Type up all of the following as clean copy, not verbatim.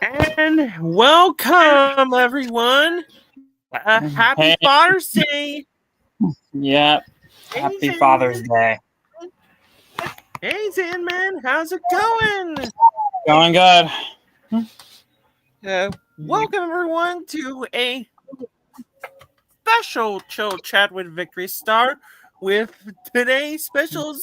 And welcome, everyone. Happy Hey, Father's Day. yep. Hey, Happy Father's Day. Hey, Sandman, how's it going? Going good. Welcome, everyone, to a special Chill Chat with Victory Star with today's special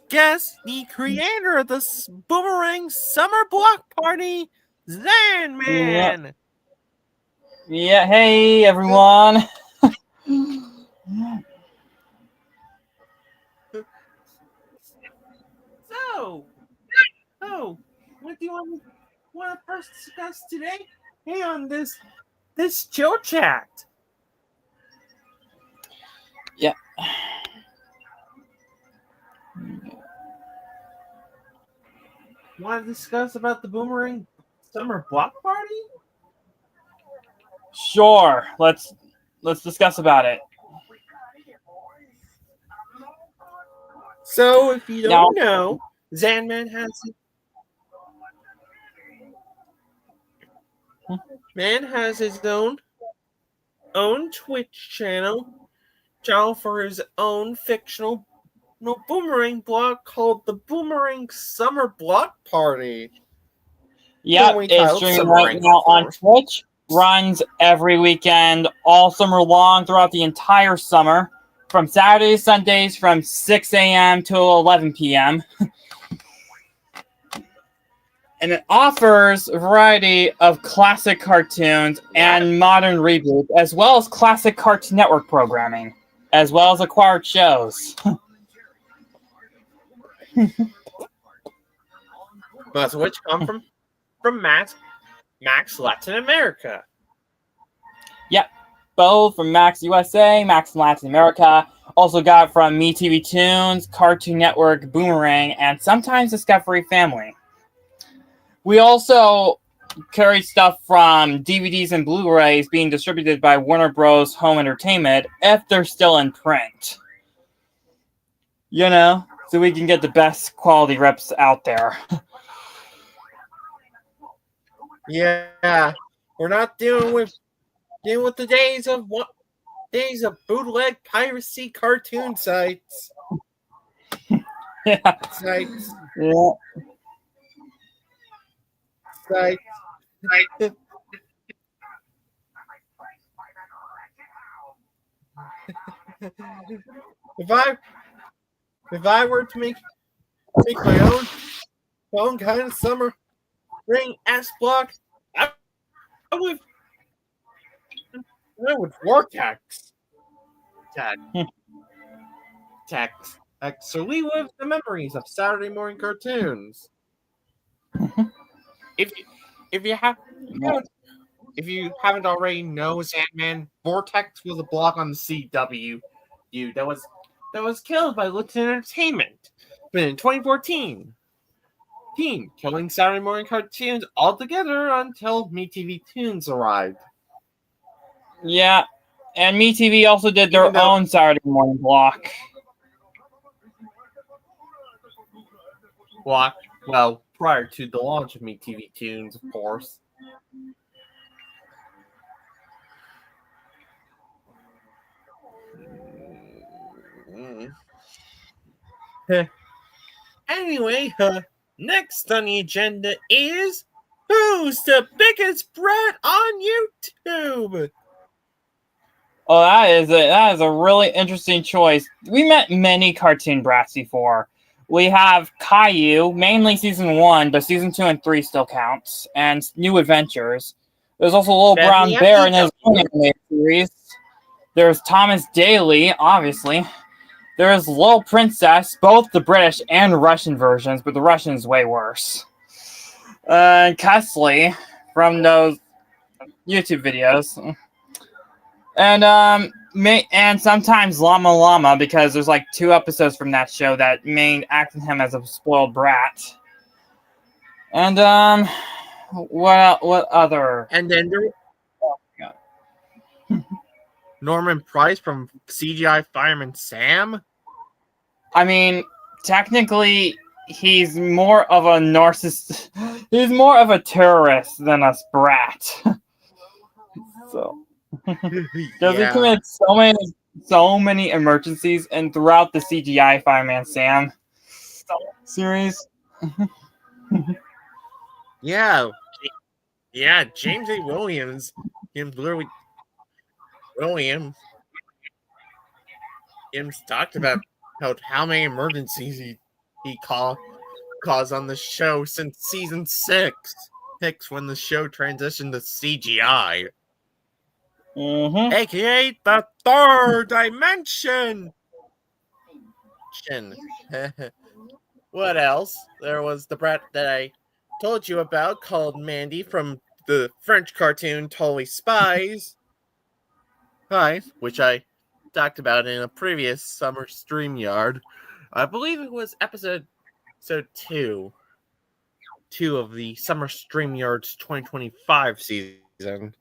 guest, the creator of the Boomerang Summer Block Party, Sandman. Yeah, hey, everyone. So, what do you want to first discuss today? Hey, on this chill chat. Yeah. Want to discuss about the Boomerang Summer Block Party? Sure. Let's discuss about it. So, if you don't know, Sandman has his own Twitch channel for his own fictional Boomerang blog called the Boomerang Summer Block Party. Yep, it's streaming right now on Twitch. Runs every weekend, all summer long, throughout the entire summer, from Saturdays, Sundays, from 6 a.m. to 11 p.m. And it offers a variety of classic cartoons and modern reboots, as well as classic Cartoon Network programming, as well as acquired shows. Most of which come from Max Latin America. Yep, both from Max USA, Max Latin America. Also got from MeTV Toons, Cartoon Network, Boomerang, and sometimes Discovery Family. We also carry stuff from DVDs and Blu-rays being distributed by Warner Bros. Home Entertainment if they're still in print. You know, so we can get the best quality reps out there. Yeah, we're not dealing with the days of bootleg piracy cartoon sites. Yeah. Sites. Yeah. Sites. If I were to make my own kind of summer ring S block, I would vortex actually live the memories of Saturday morning cartoons. If you haven't already known, Sandman, Vortex was a block on the CW that was killed by Lieutenant Entertainment. But in 2014, killing Saturday morning cartoons altogether until MeTV Toons arrived. Yeah, and MeTV also did their own Saturday morning block. Well, prior to the launch of MeTV Toons, of course. Anyway, next on the agenda is who's the biggest brat on YouTube? Oh, that is a really interesting choice. We met many cartoon brats before. We have Caillou, mainly season 1, but season 2 and 3 still counts, and New Adventures. There's also Little Brown Bear in his own animated series. There's Thomas Daly, obviously. There's Little Princess, both the British and Russian versions, but the Russian is way worse. Kesley from those YouTube videos. And sometimes Llama Llama, because there's like 2 episodes from that show that acted him as a spoiled brat. And what other? And then there Norman Price from CGI Fireman Sam. I mean, technically, he's more of a narcissist. He's more of a terrorist than a brat. So, because he committed so many emergencies and throughout the CGI Fireman Sam series. Yeah, James A. Williams, Williams talked about how many emergencies he caused on the show since season 6 when the show transitioned to CGI, aka the third dimension. What else? There was the brat that I told you about called Mandy from the French cartoon Totally Spies. Hi, which I talked about in a previous summer StreamYard. I believe it was episode 2 of the summer StreamYard's 2025 season.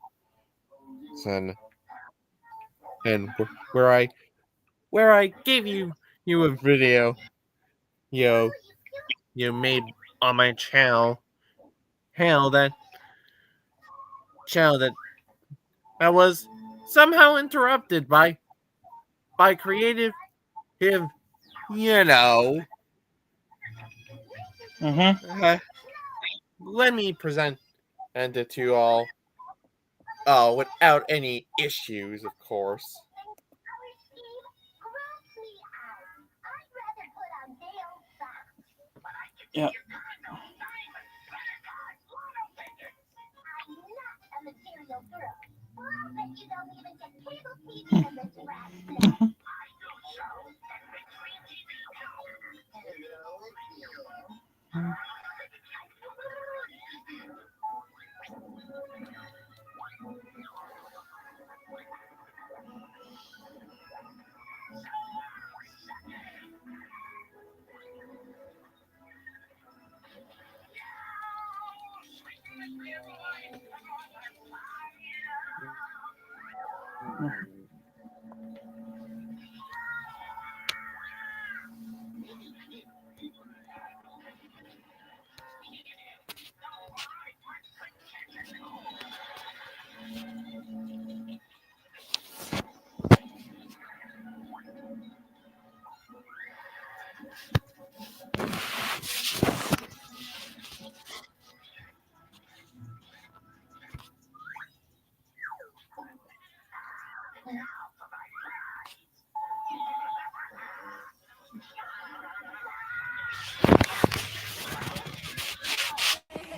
And where I gave you a video you made on my channel that was somehow interrupted by creative him, let me present it to you all. Oh, without any issues, of course. Yeah.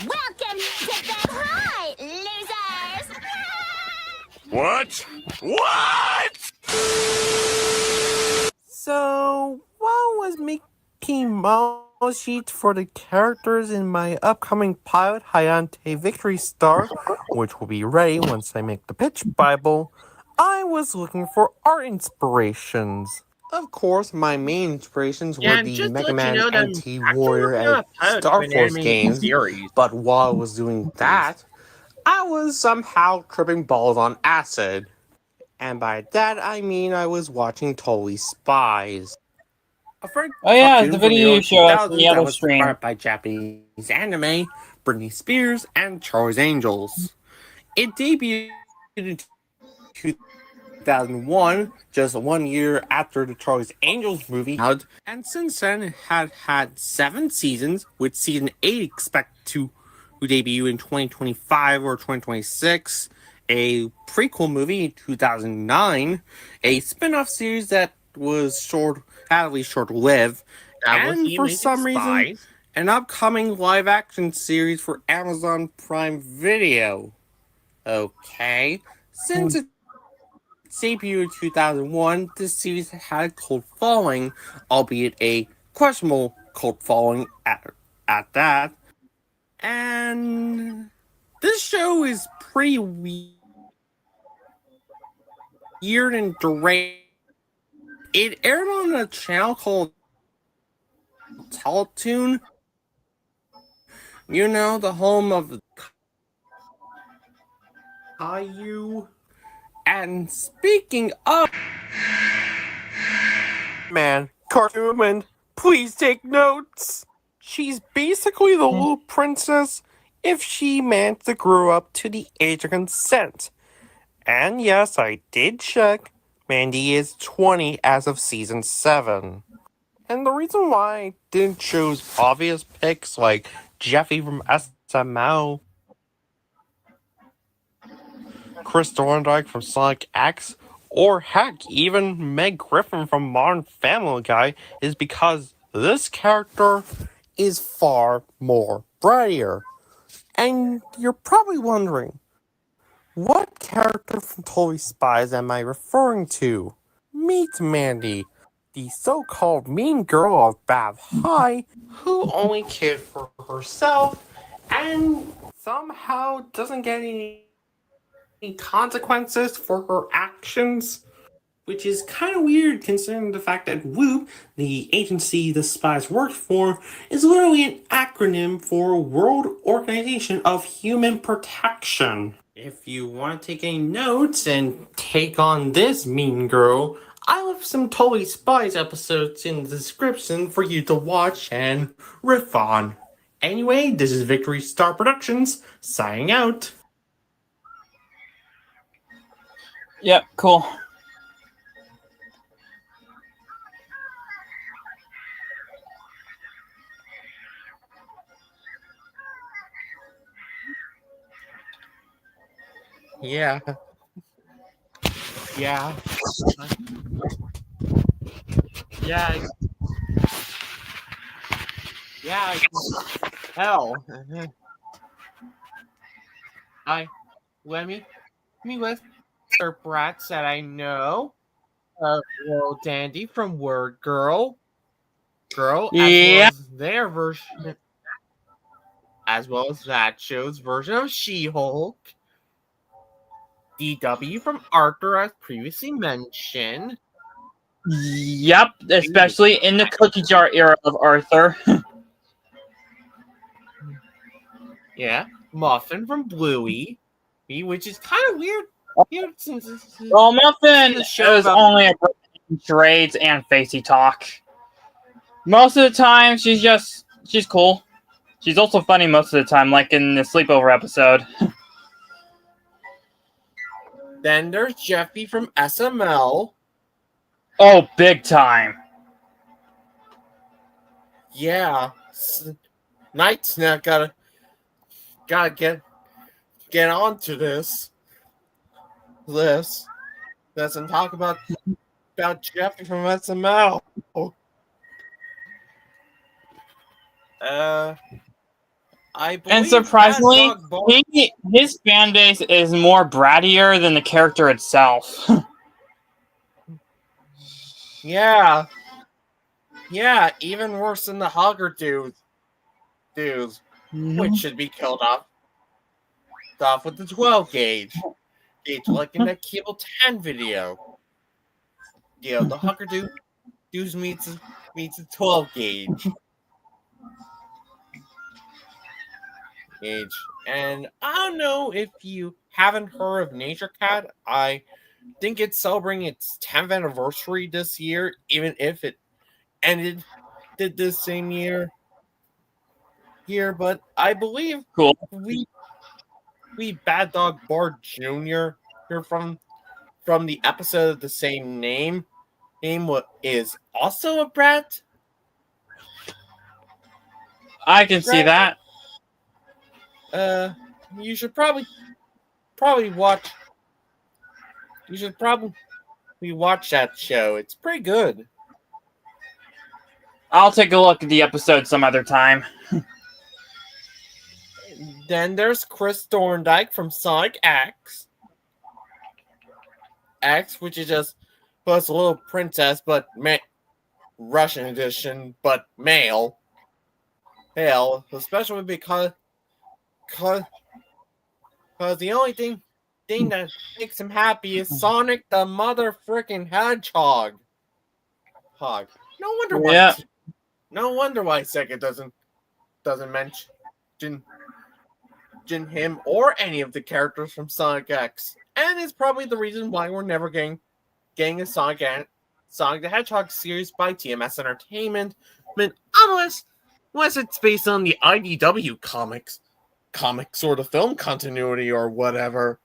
Welcome to the high, losers! What? What? So, while I was making model sheets for the characters in my upcoming pilot Hayate Victory Star, which will be ready once I make the pitch Bible, I was looking for art inspirations. Of course, my main inspirations were the Mega Man NT Warrior and Star Force games, but while I was doing that, I was somehow tripping balls on acid. And by that, I mean I was watching Totally Spies. A French Oh yeah, cartoon the from video you early showed us in 2000s the that other was stream. inspired by Japanese anime, Britney Spears, and Charlie's Angels. It debuted in 2001, just 1 year after the Charlie's Angels movie out, and since then it had 7 seasons, with season 8 expected to debut in 2025 or 2026, a prequel movie in 2009, a spin-off series that was short-lived, and for some reason, an upcoming live-action series for Amazon Prime Video. Okay, since its debut in 2001, this series had a cult following, albeit a questionable cult following at that. And this show is pretty weird and deranged. It aired on a channel called Teletoon. The home of Caillou. And speaking of man, Cartoon, please take notes. She's basically the little princess if she managed to grow up to the age of consent. And yes, I did check. Mandy is 20 as of season 7. And the reason why I didn't choose obvious picks like Jeffy from SML, Chris Thorndike from Sonic X, or heck, even Meg Griffin from Modern Family Guy is because this character is far more brighter. And you're probably wondering, what character from Totally Spies am I referring to? Meet Mandy, the so-called mean girl of Bath High, who only cares for herself and somehow doesn't get any consequences for her actions. Which is kind of weird considering the fact that WHOOP, the agency the spies work for, is literally an acronym for World Organization of Human Protection. If you want to take any notes and take on this mean girl, I left some Totally Spies episodes in the description for you to watch and riff on. Anyway, this is Victory Star Productions, signing out. Yep, cool. Yeah. Yeah. Yeah. Yeah. Hell. Let me with her brats that I know. World Dandy from Word Girl. As well as their version, as well as that show's version of She-Hulk. DW from Arthur, as previously mentioned. Yep, especially in the cookie jar era of Arthur. Yeah, Muffin from Bluey, which is kind of weird. Since Well, Muffin is only a charades and facey talk. Most of the time, she's cool. She's also funny most of the time, like in the sleepover episode. Then there's Jeffy from SML. Oh, big time. Yeah, Night Snack gotta get onto this. Let's talk about Jeffy from SML. I believe And surprisingly, his fan base is more brattier than the character itself. Yeah, even worse than the Hugger dudes, which should be killed off with the 12 gauge, like in that Cable 10 video. Yeah, the Hugger dudes meets a 12 gauge. And I don't know if you haven't heard of Nature Cat. I think it's celebrating its 10th anniversary this year, even if it ended this same year. But I believe cool. we Bad Dog Bard Jr. here from the episode of the same name is also a brat. I can see that. You should probably watch. You should probably watch that show. It's pretty good. I'll take a look at the episode some other time. Then there's Chris Thorndike from Sonic X. Which is just plus a little princess, but Russian edition, but male. Hell, especially because the only thing that makes him happy is Sonic the mother freaking Hedgehog. No wonder why. Yeah. No wonder why Sega doesn't mention him or any of the characters from Sonic X, and it's probably the reason why we're never getting a Sonic the Hedgehog series by TMS Entertainment, unless it's based on the IDW comics. comic sort of film continuity or whatever.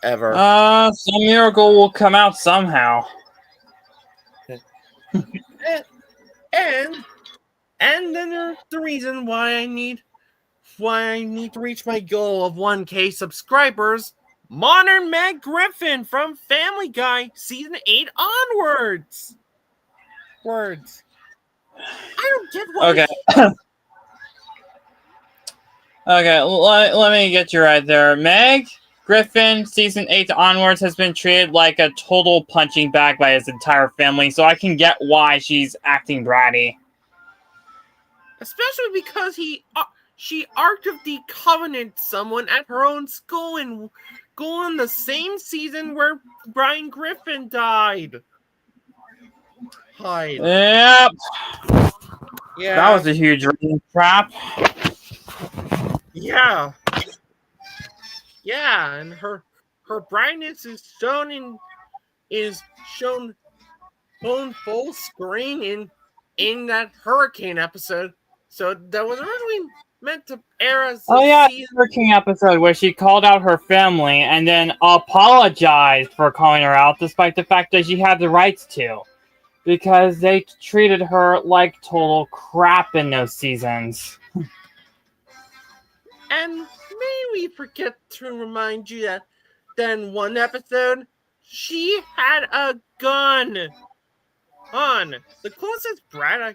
Ever. Some miracle will come out somehow. And then there's the reason why I need to reach my goal of 1K subscribers. Modern Meg Griffin from Family Guy season 8 onwards. Words. I don't get what. Okay. Okay, let me get you right there. Meg Griffin, season 8 onwards, has been treated like a total punching bag by his entire family, so I can get why she's acting bratty. Especially because she Ark of the Covenant someone at her own school in the same season where Brian Griffin died. Hide. Yep. Yeah. That was a huge trap. Yeah. Yeah, and her brightness is shown on full screen in that hurricane episode. So that was originally meant to air as The Hurricane episode where she called out her family and then apologized for calling her out, despite the fact that she had the rights to, because they treated her like total crap in those seasons. And may we forget to remind you that in one episode, she had a gun. The closest Brad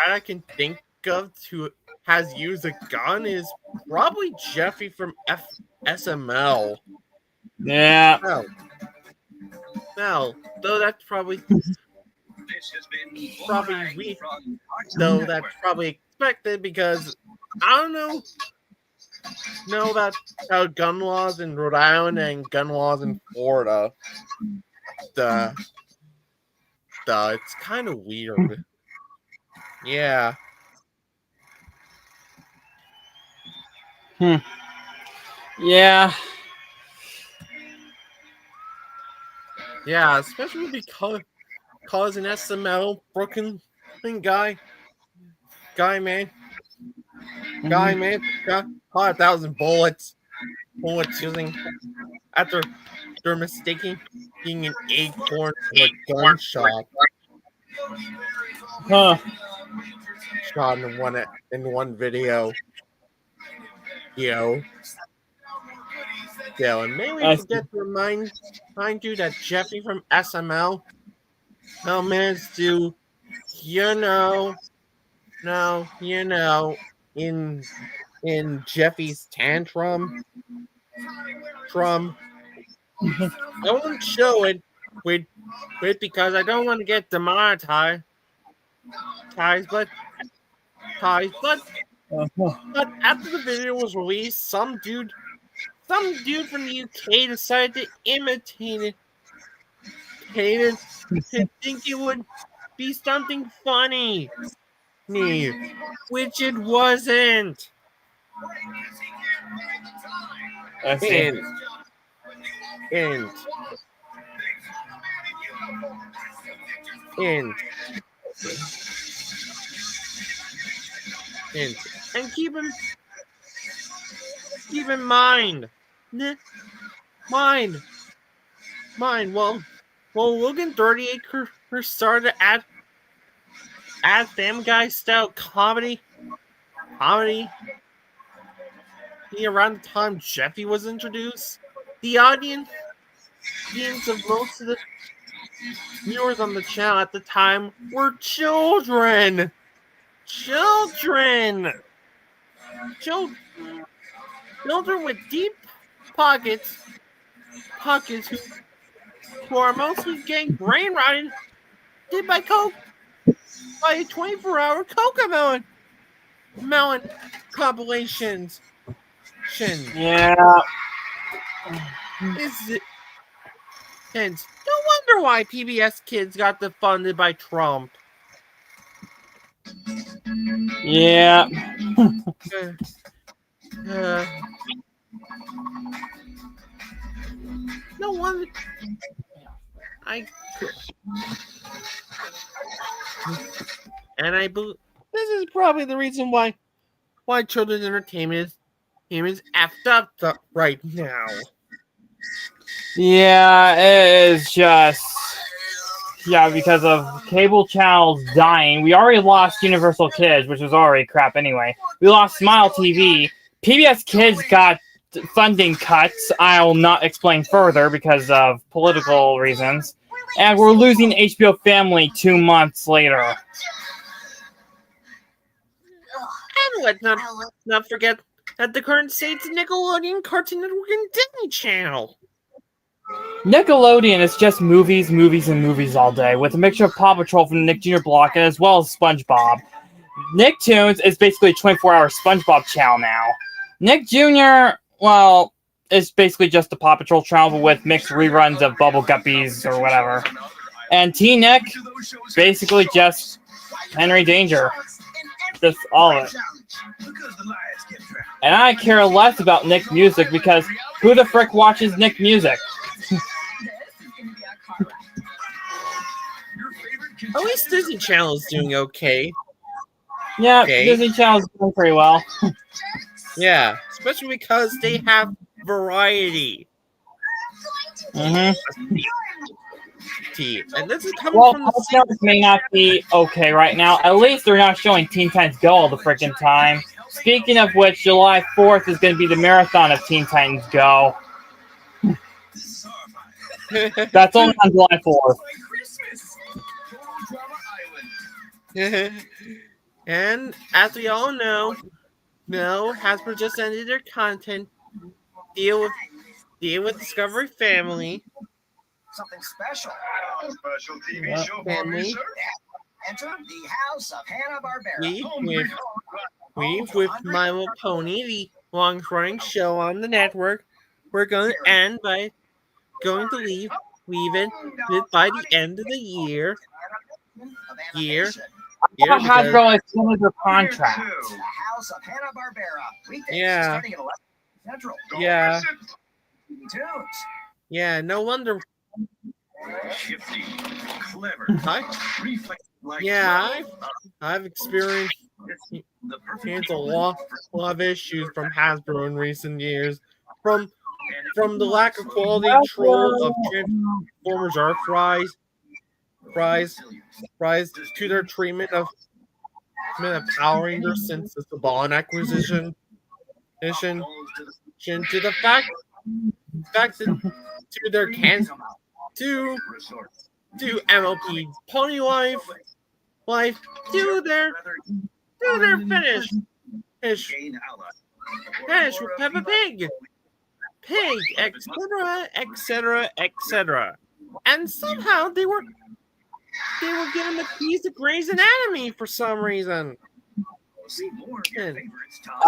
I can think of to has used a gun is probably Jeffy from SML. Yeah. No, though that's probably expected because I don't know that gun laws in Rhode Island and gun laws in Florida. It's kind of weird. Yeah. Yeah. Yeah, especially because an SML Brooklyn guy man got 1,000 bullets using after they're mistaking being an acorn for a gunshot. Huh. Shot in one video. And may we forget to remind you that Jeffy from SML managed to, in Jeffy's tantrum. I won't show it with because I don't want to get demonetized. But after the video was released, some dude from the UK decided to imitate it to think it would be something funny, which it wasn't. And keep in mind. Well, Logan 38 started to add Family Guy style comedy around the time Jeffy was introduced. The audience of most of the viewers on the channel at the time were children with deep pockets who are mostly getting brain rotted did by coke by a 24-hour Coca Melon compilations. Yeah. And no wonder why PBS Kids got defunded by Trump. Yeah. No wonder. I believe this is probably the reason why why children's entertainment is effed up right now. Yeah, it is just because of cable channels dying. We already lost Universal Kids, which was already crap anyway. We lost Smile TV. PBS Kids got funding cuts. I'll not explain further because of political reasons. And we're losing HBO Family 2 months later. And let's not forget that the current state's Nickelodeon, Cartoon Network, and Disney Channel. Nickelodeon is just movies, movies, and movies all day, with a mixture of Paw Patrol from the Nick Jr. block as well as SpongeBob. Nicktoons is basically a 24-hour SpongeBob channel now. Nick Jr., well, is basically just a Paw Patrol channel with mixed reruns of Bubble Guppies or whatever. And T-Nick, basically just Henry Danger. Just all of it. And I care less about Nick Music because who the frick watches Nick Music? At least Disney Channel is doing okay. Yeah, Okay. Disney Channel's doing pretty well. Yeah, especially because they have variety. Mm-hmm. And this is coming Well, from the Cartoon Network may not be okay right now. At least they're not showing Teen Titans Go all the freaking time. Speaking of which, July 4th is going to be the marathon of Teen Titans Go. That's only on July 4th. And as we all know, Hasbro just ended their content deal with Discovery Family. Something special. A special TV Yeah. show for Family. me, sir. Enter the House of Hanna-Barbera. With My Little Pony, the longest-running show on the network. We're going to end by going to leave it by the end of the year. Year. Hasbro extended their contract. To the House of Hanna-Barbera. Weekdays Yeah. starting at 11 Central. Don't Yeah. miss it. Tunes. Yeah, no wonder. Shifty, clever, reflex like Yeah, I've experienced the a lot of issues from Hasbro in recent years. From the lack of quality control of Transformers Earthrise, rise to their treatment of Power Rangers since the Saban acquisition, to the fact that to their to MLP Pony Life to their finish with Peppa Pig, etc. And somehow they were given a piece of Grey's Anatomy for some reason.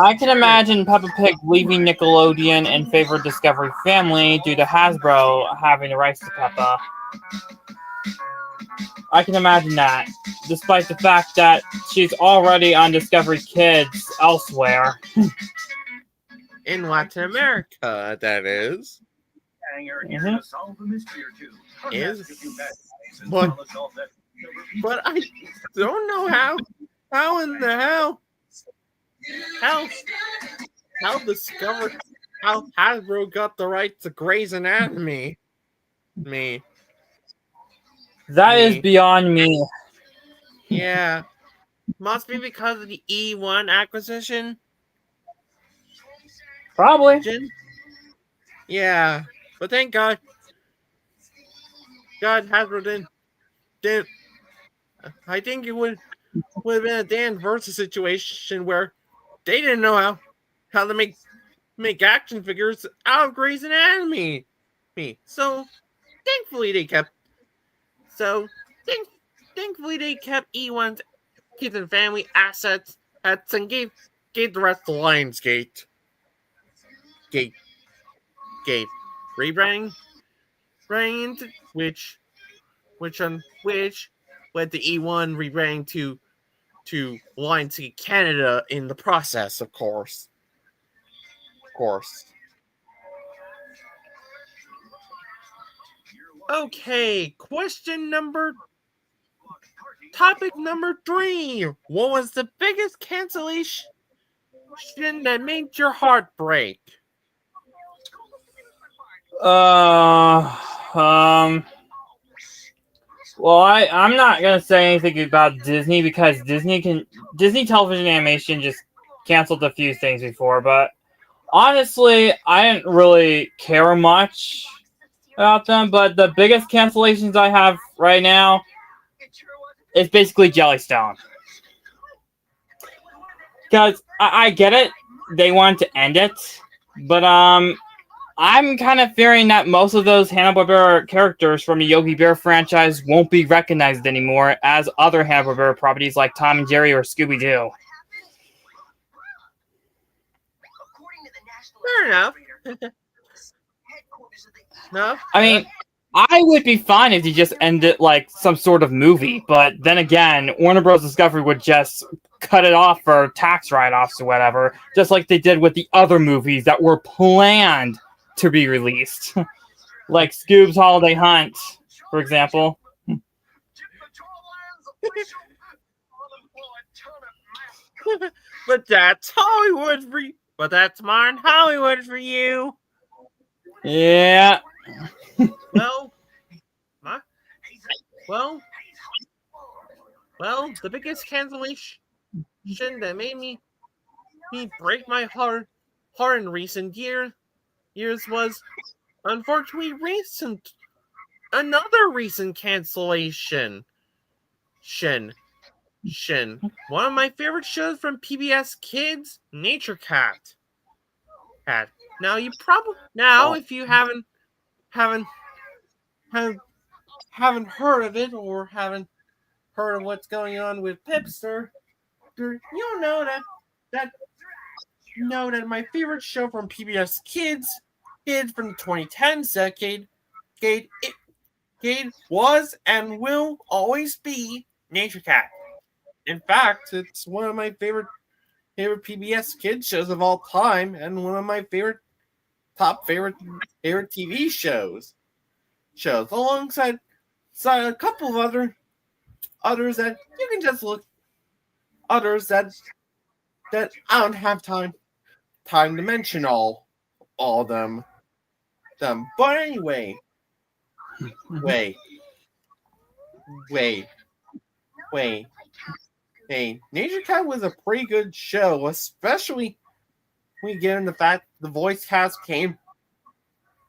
I can imagine Peppa Pig leaving Nickelodeon in favor of Discovery Family due to Hasbro having the rights to Peppa. I can imagine that, despite the fact that she's already on Discovery Kids elsewhere. In Latin America, that is. Mhm. But I don't know how Hasbro got the rights to Grey's Anatomy. That is beyond me. Yeah. Must be because of the E1 acquisition. Probably. Yeah. But thank God Hasbro didn't. I think it would have been a Dan versus situation where they didn't know how to make action figures out of Grey's Anatomy. So thankfully they kept E1's Kids and Family assets and gave the rest to Lionsgate. Rebranding, which led the E1 rebranding to Lionsgate Canada in the process, of course. Okay, topic number 3. What was the biggest cancellation Shin that made your heart break? Well, I'm not gonna say anything about Disney because Disney television animation just canceled a few things before, but honestly, I didn't really care much about them. But the biggest cancellations I have right now is basically Jellystone. Because I get it, they wanted to end it, but I'm kind of fearing that most of those Hanna-Barbera characters from the Yogi Bear franchise won't be recognized anymore as other Hanna-Barbera properties like Tom and Jerry or Scooby-Doo. Fair enough. No? I mean, I would be fine if you just ended like some sort of movie, but then again, Warner Bros. Discovery would just cut it off for tax write-offs or whatever, just like they did with the other movies that were planned to be released. Like Scoob's Holiday Hunt, for example. But that's Hollywood for you. But that's modern Hollywood for you. Yeah. Well, the biggest cancellation that made me break my heart in recent years was unfortunately another recent cancellation. Shin. One of my favorite shows from PBS Kids, Nature Cat. Now if you haven't heard of it or haven't heard of what's going on with Pipster, you'll know that my favorite show from PBS Kids from the 2010s decade was and will always be Nature Cat. In fact, it's one of my favorite PBS Kids shows of all time, and one of my favorite TV shows, alongside a couple of others that you can just look, others that I don't have time to mention all of them. But anyway, wait. Hey, Nature Cat was a pretty good show, especially when you get in the fact the voice cast came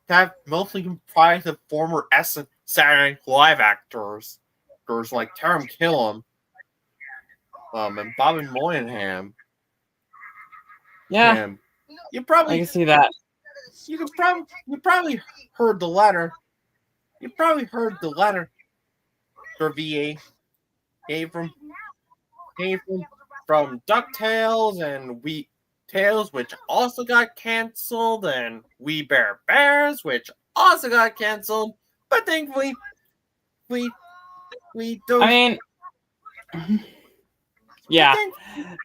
to have mostly comprised of former Saturday Night Live actors like Taram Killam, and Bobby Moynihan. Yeah, you I probably can see that. you probably heard the letter. You probably heard the letter for VA from DuckTales and Tales, which also got canceled, and We Bare Bears, which also got canceled. But thankfully, we don't. I mean, yeah.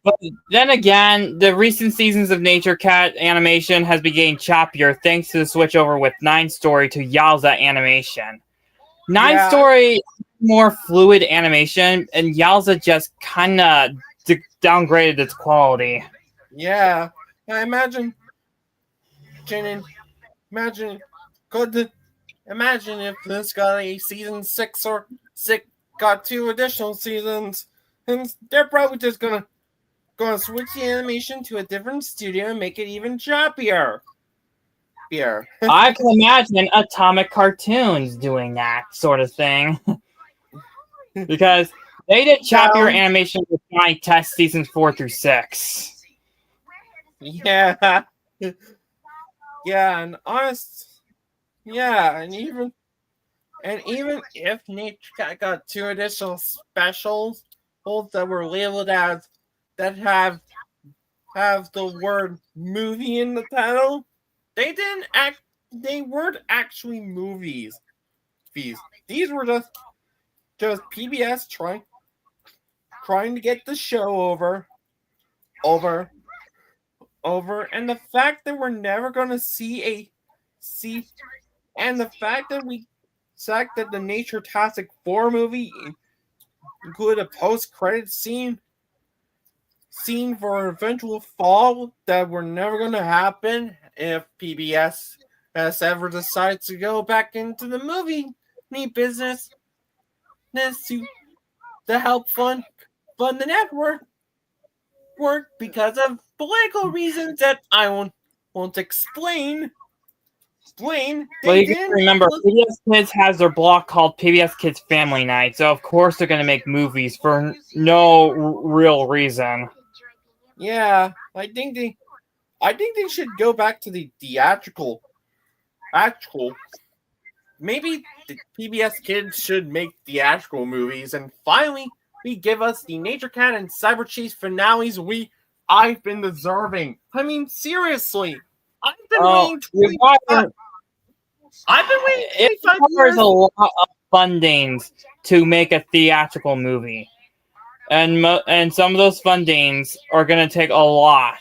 But then again, the recent seasons of Nature Cat animation has been getting choppier thanks to the switch over with Nine Story to Yalza animation. Nine Story more fluid animation, and Yalza just kind of downgraded its quality. Yeah, I imagine if this got a season 6 or got 2 additional seasons, and they're probably just gonna switch the animation to a different studio and make it even choppier. I can imagine Atomic Cartoons doing that sort of thing. Because they did choppier animation with my test seasons 4 through 6. Yeah, and even if Nature Cat got 2 additional specials that were labeled as that have the word movie in the title, they weren't actually movies. These were just PBS trying to get the show over, and the fact that we're never going to see and the fact that the Nature-Tastic 4 movie included a post-credit scene scene for an eventual fall that were never going to happen if PBS has ever decides to go back into the movie business to help fund the network because of political reasons that I won't explain. Well, you can remember, PBS Kids has their block called PBS Kids Family Night, so of course they're going to make movies for no real reason. Yeah, I think they should go back to the theatrical. Maybe the PBS Kids should make theatrical movies and finally give us the Nature Cat and Cyber Chase finales I've been deserving. I mean, seriously, I've been waiting 25. I've been waiting 25 years. It requires a lot of fundings to make a theatrical movie, and some of those fundings are going to take a lot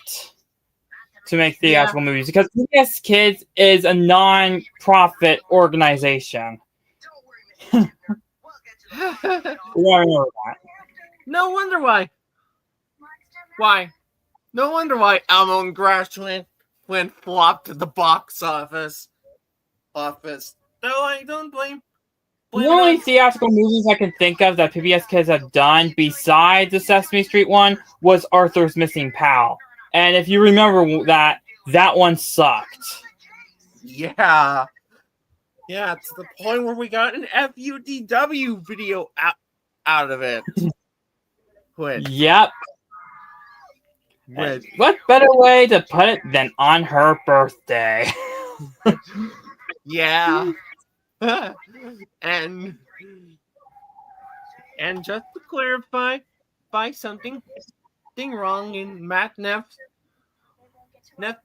to make theatrical movies because PBS Kids is a non-profit organization. No wonder why. Why? No wonder why Elmo and Crash went flop at the box office. Though I don't blame. The only theatrical movies I can think of that PBS Kids have done besides the Sesame Street one was Arthur's Missing Pal. And if you remember that one sucked. Yeah. Yeah, to the point where we got an FUDW video out of it. Yep. What better way to put it than on her birthday? Yeah. and just to clarify something wrong in Matt Neff's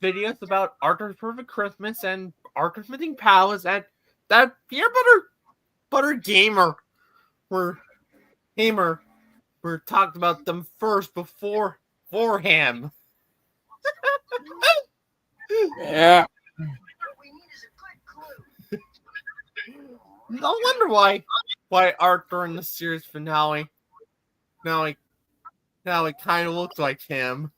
videos about Arthur's Perfect Christmas and Arthur's Missing Pal is that peanut butter gamer were talked about them first before him. Yeah. No wonder why Arthur in the series finale now he kind of looks like him.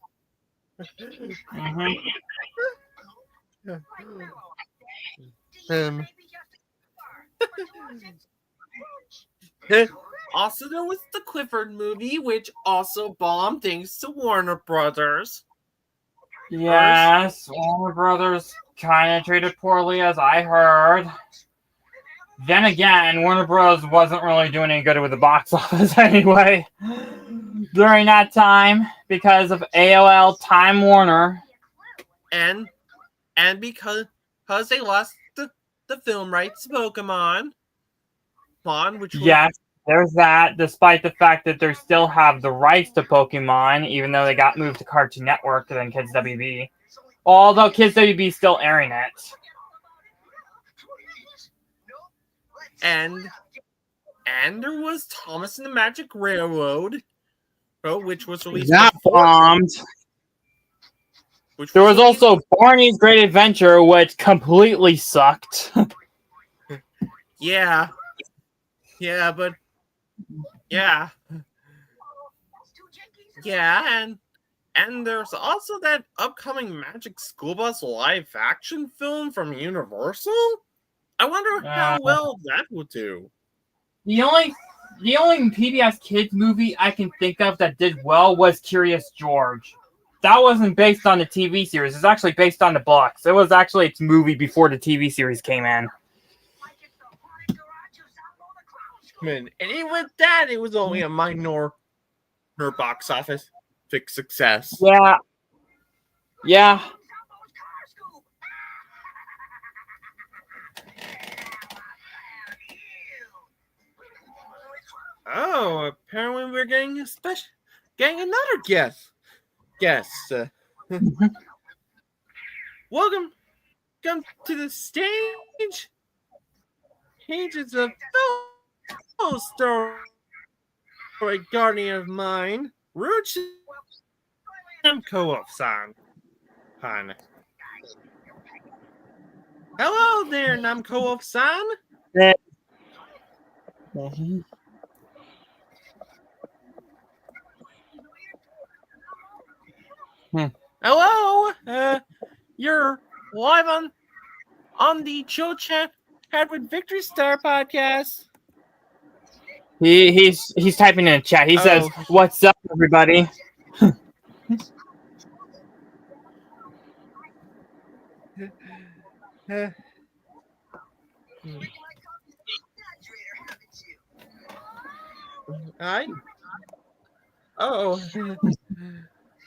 Also, there was the Clifford movie, which also bombed thanks to Warner Brothers. Yes, Warner Brothers kind of treated poorly, as I heard. Then again, Warner Bros. Wasn't really doing any good with the box office anyway during that time because of AOL Time Warner. And because they lost the film rights to Pokemon, which was... Yes, there's that, despite the fact that they still have the rights to Pokemon, even though they got moved to Cartoon Network and then Kids WB. Although Kids WB is still airing it. And there was Thomas and the Magic Railroad, which was released. That bombed. There was also Barney's Great Adventure, which completely sucked. Yeah, and there's also that upcoming Magic School Bus live action film from Universal. I wonder how well that will do. The only PBS Kids movie I can think of that did well was Curious George. That wasn't based on the TV series. It's actually based on the books. It was actually its movie before the TV series came in. And even with that, it was only a minor box office success. Yeah. Oh, apparently we're getting another guest. Welcome to the stage. Pages of fellow story guardian of mine, Ruch Namco-san. Hello there, Namco-san. Hello, you're live on the Chill Chat with Victory Star podcast. He's typing in chat. He says, Oh. "What's up, everybody?"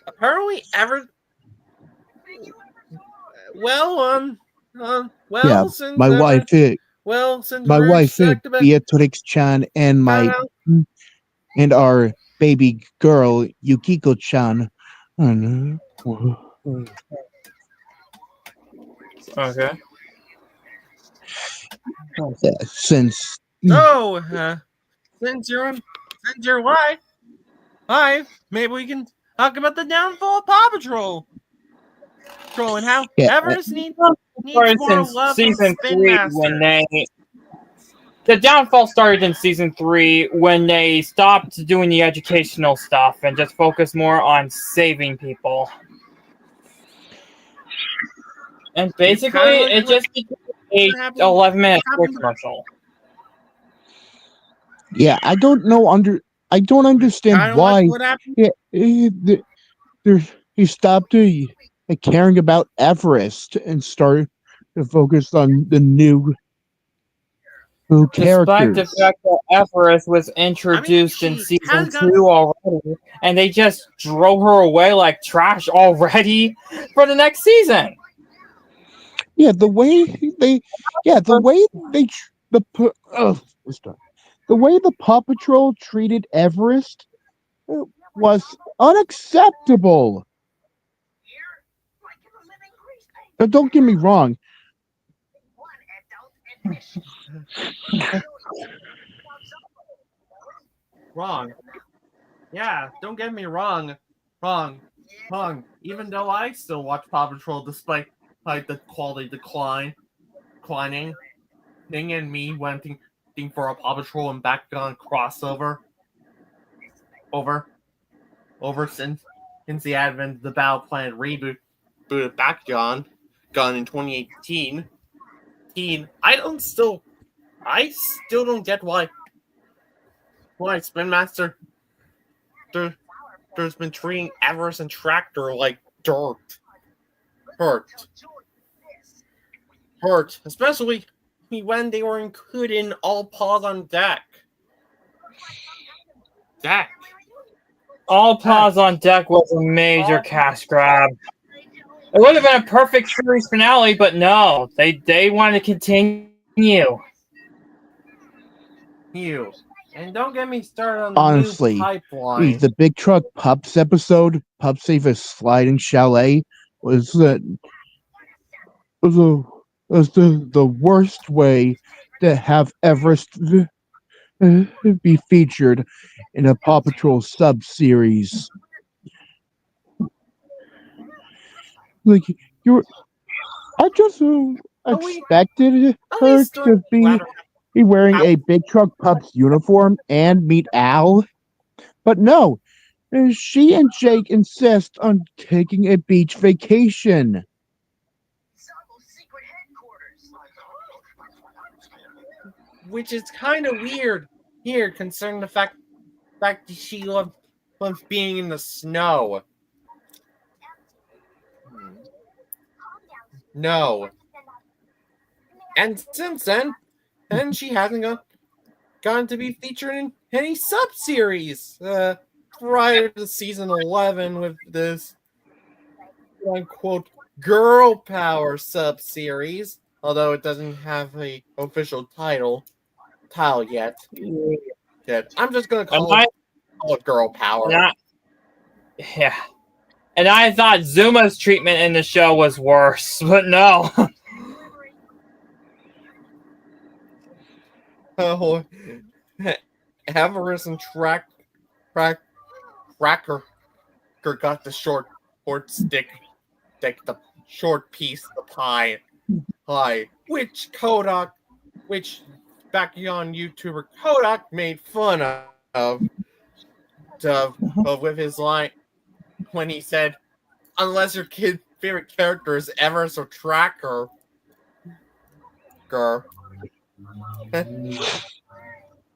Apparently, Yeah, since my wife, since my we're wife, stuck about Beatrix Chan, and found out- and our baby girl Yukiko Chan. Okay. Since So, since you're live, maybe we can talk about the downfall of Paw Patrol. And how Yeah, Everest needs Started more since love from season Spin 3 Master. when the downfall started in season 3 when they stopped doing the educational stuff and just focused more on saving people. And basically, kinda like it just became a happened- 11-minute sports happened- commercial. yeah, I don't understand Kinda why. like what happened. He stopped caring about Everest and started to focus on the new Despite characters. the fact that Everest was introduced in she season has got- 2 already, and they just drove her away like trash already for the next season. Yeah, the way the way the Paw Patrol treated Everest was unacceptable. Now, don't get me wrong. Wrong. Yeah, don't get me wrong. Wrong. Even though I still watch Paw Patrol despite the quality declining, Ning and me wanting for a Paw Patrol and Backgun crossover over since the advent of the Battle Planet reboot Backgun in 2018. I still don't get why Spin Master there's been treating Everest and Tractor like dirt. Hurt, especially when they were included in All Paws on Deck. All Paws on Deck was a major cash grab. It would have been a perfect series finale, but no, they wanted to continue. And don't get me started on Honestly, the new pipeline. the Big Truck Pups episode, Pup Save a Sliding Chalet, was the worst way to have Everest be featured in a Paw Patrol sub-series. I just expected her to be wearing a Big Truck Pups uniform and meet Al, but no, she and Jake insist on taking a beach vacation. Which is kind of weird here, considering the fact that she loves being in the snow. No. And since then, she hasn't gotten to be featured in any sub-series prior to season 11 with this quote-unquote girl power sub-series, although it doesn't have a official title yet. I'm just gonna call it girl power. Yeah. And I thought Zuma's treatment in the show was worse, but no. Oh, Everest and Tracker got the short stick, the short piece of the pie, which Backgun YouTuber Kodak made fun of with his line when he said, unless your kid's favorite character is Everest or Tracker. Grr.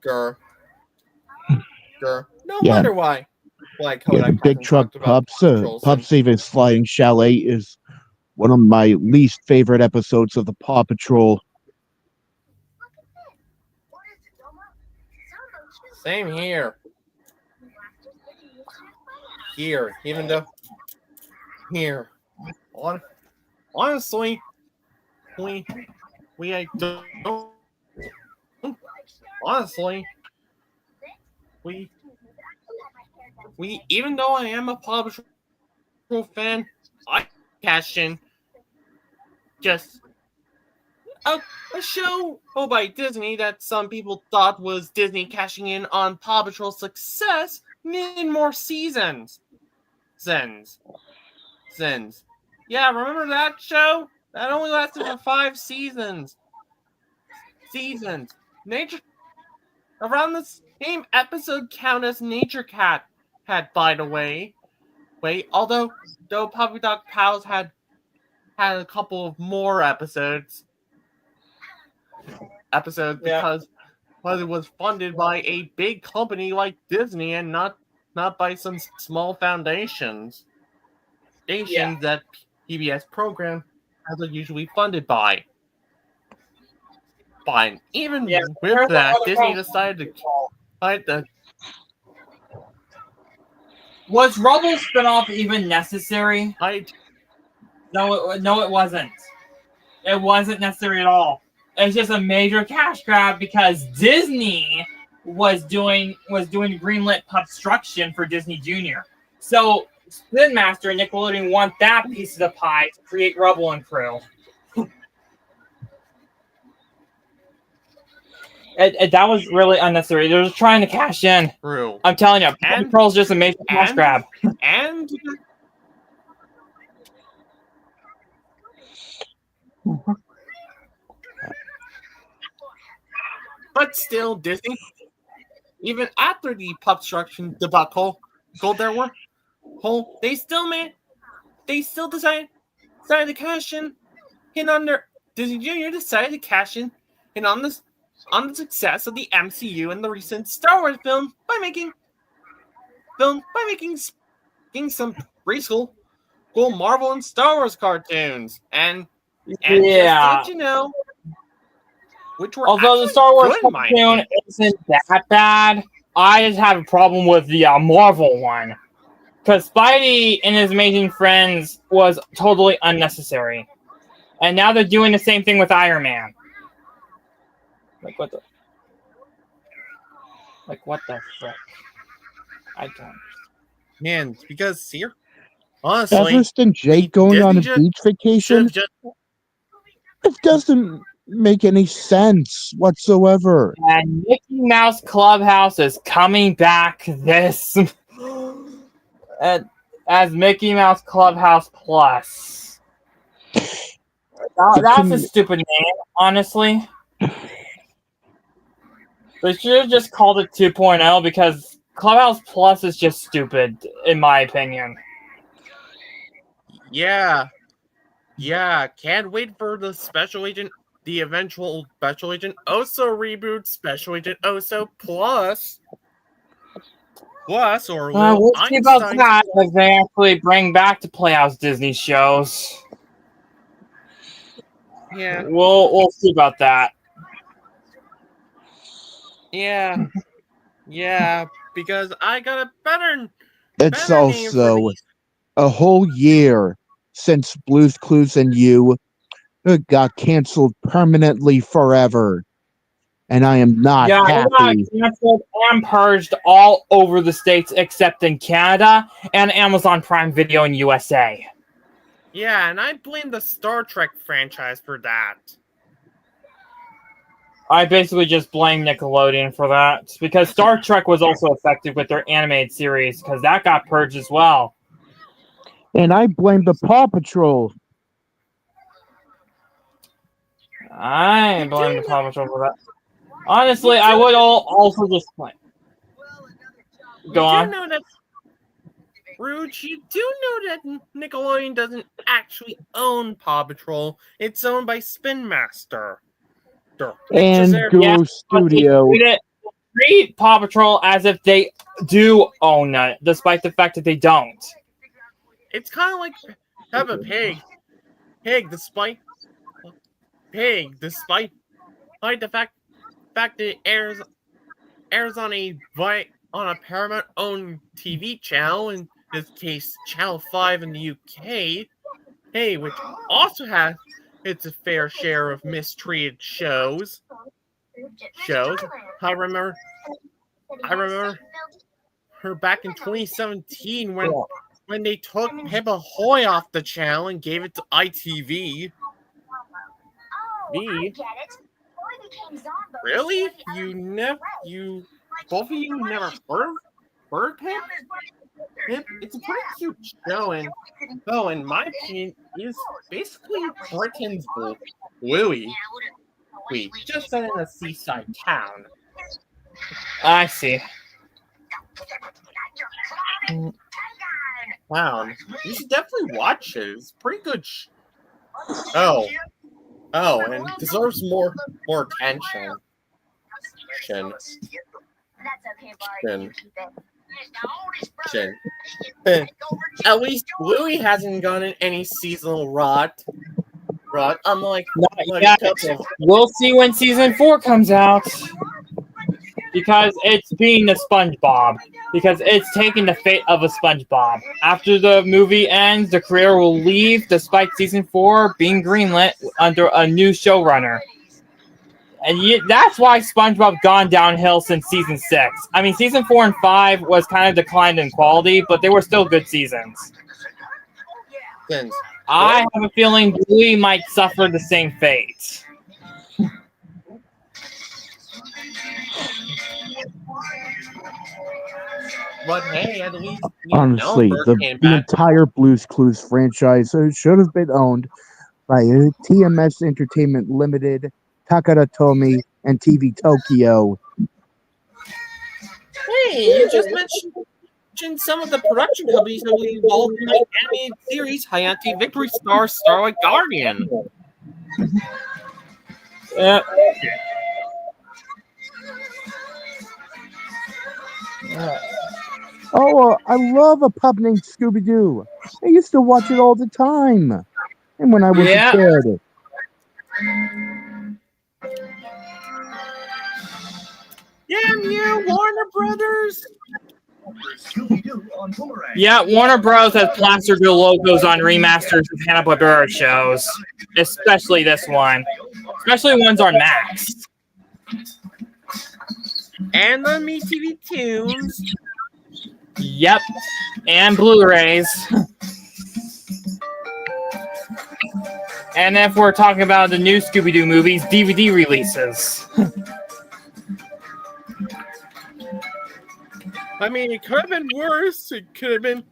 Grr. Grr. No Yeah. wonder why. Why Yeah, Kodak the big hasn't truck talked about pups, Patrol Pups since- Even Sliding Chalet is one of my least favorite episodes of the Paw Patrol. Same here. Here, even though here, honestly, we don't. Honestly, we even though I am a Paw Patrol fan, I cash in just a show by Disney that some people thought was Disney cashing in on Paw Patrol's success needed more seasons. Sins. Yeah, remember that show? That only lasted for 5 seasons. Nature around the same episode count as Nature Cat had, by the way. Although Puppy Dog Pals had a couple of more episodes because it was funded by a big company like Disney and not by some small foundations that PBS program are usually funded by. Fine. Even with that, Disney decided to Was Rubble's spinoff even necessary? No, it wasn't. It wasn't necessary at all. It's just a major cash grab because Disney was doing greenlit Pupstruction for Disney Junior. So Spin Master and Nickelodeon want that piece of the pie to create Rubble and Crew. That was really unnecessary. They're just trying to cash in. True. I'm telling you, Paw Patrol's just a major cash grab. But still, Disney, even after the Pupstruction debacle, they still decided to cash in on their Disney Junior decided to cash in on the success of the MCU and the recent Star Wars film by making some preschool Marvel and Star Wars cartoons and just to let you know, which were although the Star Wars cartoon isn't that bad, I just have a problem with the Marvel one because Spidey and His Amazing Friends was totally unnecessary, and now they're doing the same thing with Iron Man. Like what the frick? I don't. Man, because here, honestly, Everest and Jake going on a beach vacation. It doesn't make any sense whatsoever. And Mickey Mouse Clubhouse is coming back as Mickey Mouse Clubhouse Plus. That's a stupid name, honestly. They should have just called it 2.0 because Clubhouse Plus is just stupid, in my opinion. Yeah. Can't wait for the eventual Special Agent Oso reboot, Special Agent Oso Plus, or we'll see about that if they actually bring back to Playhouse Disney shows. Yeah, we'll see about that. Yeah, because I got a better. It's also a whole year since Blue's Clues and You got canceled permanently forever, and I am not happy. It got canceled and purged all over the states except in Canada and Amazon Prime Video in USA. Yeah, and I blame the Star Trek franchise for that. I basically just blame Nickelodeon for that because Star Trek was also affected with their animated series because that got purged as well. And I blame the Paw Patrol. I blame the Paw Patrol for that. Honestly, I would also just play. Go on. Rouge, you do know that Nickelodeon doesn't actually own Paw Patrol. It's owned by Spin Master. And Guru Studio. Treat Paw Patrol as if they do own it, despite the fact that they don't. It's kind of like Peppa Pig. Despite the fact that it airs on a Paramount-owned TV channel, in this case, Channel 5 in the UK. Which also has its fair share of mistreated shows. I remember her back in 2017 when they took Peppa Hoy off the channel and gave it to ITV. Really? Both of you never heard Pip? Pip, it's a pretty cute show, and in my opinion, is basically Britain's Bluey. Just set in a seaside town. I see. Wow, you should definitely watch it. It's pretty good. Oh, and deserves more attention. At least Bluey hasn't gotten any seasonal rot. Unlike we'll see when season 4 comes out. Because it's being a SpongeBob. Because it's taking the fate of a SpongeBob. After the movie ends, the creator will leave despite season 4 being greenlit under a new showrunner. And that's why SpongeBob gone downhill since season 6. I mean, season 4 and 5 was kind of declined in quality, but they were still good seasons. I have a feeling Bluey might suffer the same fate. But hey, at least honestly, the entire Blue's Clues franchise should have been owned by TMS Entertainment Limited, Takara Tomy, and TV Tokyo. Hey, you just mentioned some of the production companies that will be involved in the animated series Hayate Victory Star Starlight Guardian. Oh, I love a pup named Scooby-Doo. I used to watch it all the time. And when I was a kid. Warner Brothers. Yeah, Warner Bros. Has plastered their logos on remasters of Hanna-Barbera shows. Especially this one. Especially ones on Max. And the MeTV Tunes. Yep. And Blu-rays. And if we're talking about the new Scooby-Doo movies, DVD releases. I mean, it could have been worse. It could have been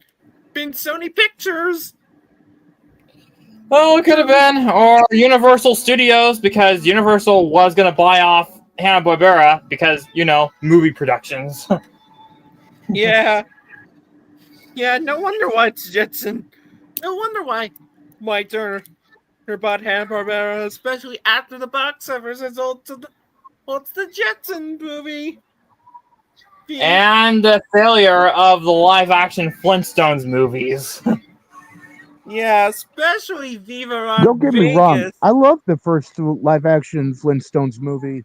Sony Pictures. Oh, it could have been. Or Universal Studios, because Universal was going to buy off Hanna-Barbera because, movie productions. Yeah, no wonder why it's Jetson. No wonder why Turner bought Hanna-Barbera, especially after the box office results of the Jetson movie. And the failure of the live-action Flintstones movies. Yeah, especially Viva Rock Don't get me Vegas. wrong. I love the first live-action Flintstones movie.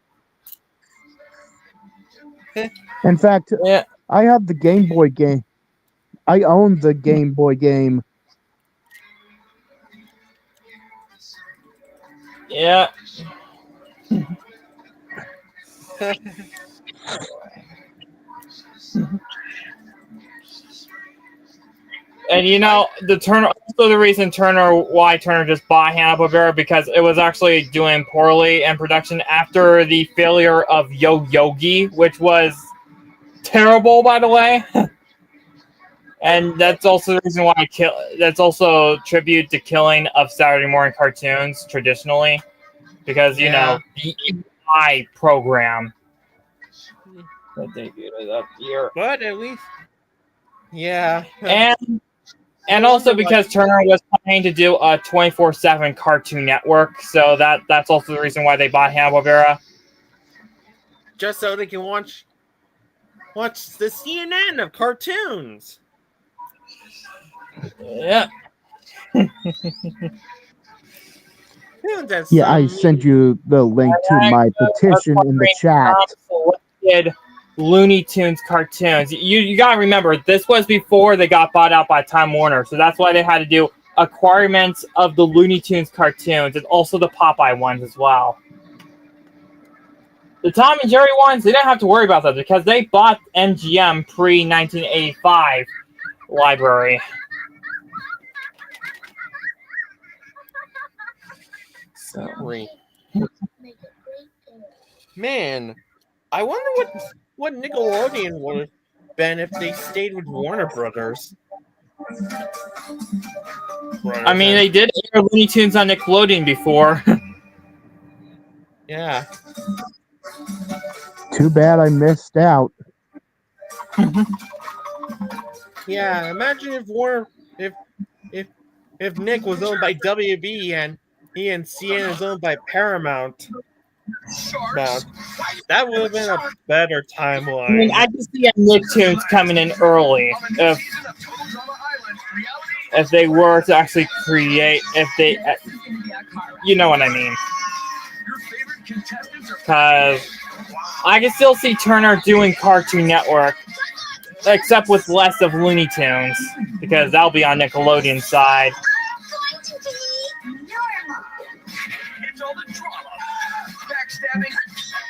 In fact, I have the Game Boy game. I own the Game Boy game. Yeah. And the reason why Turner just bought Hanna-Barbera, because it was actually doing poorly in production after the failure of Yo Yogi, which was terrible, by the way. And that's also the reason why that's also tribute to killing of Saturday morning cartoons traditionally, because the EI program that debuted up here. But at least Yeah. And also because Turner was planning to do a 24/7 Cartoon Network, so that's also the reason why they bought Hanna-Barbera. Just so they can watch the CNN of cartoons. Yeah. Yeah, I sent you the link to my petition in the chat. Selected Looney Tunes cartoons. You gotta remember, this was before they got bought out by Time Warner, so that's why they had to do acquirements of the Looney Tunes cartoons and also the Popeye ones as well. The Tom and Jerry ones, they didn't have to worry about that because they bought MGM pre-1985 library. So, man, I wonder what Nickelodeon would have been if they stayed with Warner Brothers. I mean, they did air Looney Tunes on Nickelodeon before. Yeah. Too bad I missed out. Yeah, imagine if Nick was owned by WB and he and CN is owned by Paramount. That would have been a better timeline. I mean, I can see Nicktoons coming in early if they were to actually create, if they, you know what I mean. Because I can still see Turner doing Cartoon Network, except with less of Looney Tunes, because that'll be on Nickelodeon's side.